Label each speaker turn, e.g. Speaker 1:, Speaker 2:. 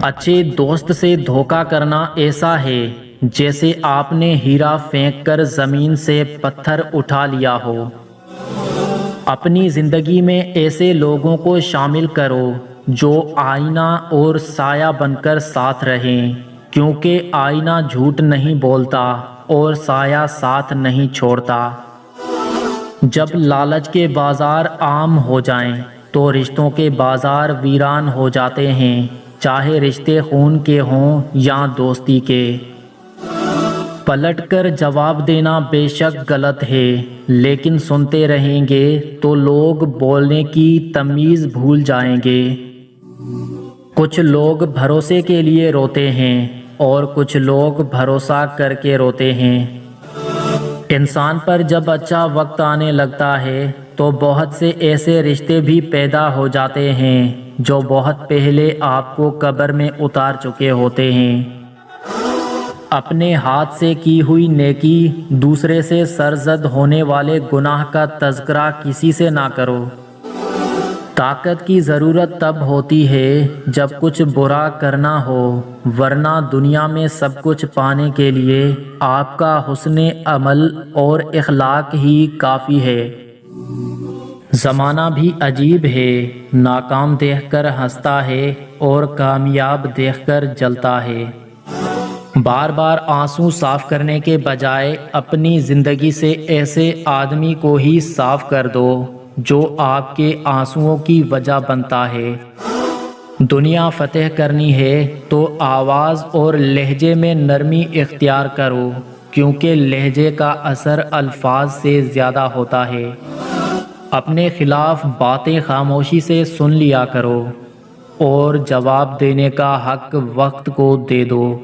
Speaker 1: اچھے دوست سے دھوکہ کرنا ایسا ہے جیسے آپ نے ہیرا پھینک کر زمین سے پتھر اٹھا لیا ہو۔ اپنی زندگی میں ایسے لوگوں کو شامل کرو جو آئینہ اور سایہ بن کر ساتھ رہیں، کیونکہ آئینہ جھوٹ نہیں بولتا اور سایہ ساتھ نہیں چھوڑتا۔ جب لالچ کے بازار عام ہو جائیں تو رشتوں کے بازار ویران ہو جاتے ہیں، چاہے رشتے خون کے ہوں یا دوستی کے۔ پلٹ کر جواب دینا بے شک غلط ہے، لیکن سنتے رہیں گے تو لوگ بولنے کی تمیز بھول جائیں گے۔ کچھ لوگ بھروسے کے لیے روتے ہیں اور کچھ لوگ بھروسہ کر کے روتے ہیں۔ انسان پر جب اچھا وقت آنے لگتا ہے تو بہت سے ایسے رشتے بھی پیدا ہو جاتے ہیں جو بہت پہلے آپ کو قبر میں اتار چکے ہوتے ہیں۔ اپنے ہاتھ سے کی ہوئی نیکی، دوسرے سے سرزد ہونے والے گناہ کا تذکرہ کسی سے نہ کرو۔ طاقت کی ضرورت تب ہوتی ہے جب کچھ برا کرنا ہو، ورنہ دنیا میں سب کچھ پانے کے لیے آپ کا حسن عمل اور اخلاق ہی کافی ہے۔ زمانہ بھی عجیب ہے، ناکام دیکھ کر ہنستا ہے اور کامیاب دیکھ کر جلتا ہے۔ بار بار آنسو صاف کرنے کے بجائے اپنی زندگی سے ایسے آدمی کو ہی صاف کر دو جو آپ کے آنسوؤں کی وجہ بنتا ہے۔ دنیا فتح کرنی ہے تو آواز اور لہجے میں نرمی اختیار کرو، کیونکہ لہجے کا اثر الفاظ سے زیادہ ہوتا ہے۔ اپنے خلاف باتیں خاموشی سے سن لیا کرو اور جواب دینے کا حق وقت کو دے دو۔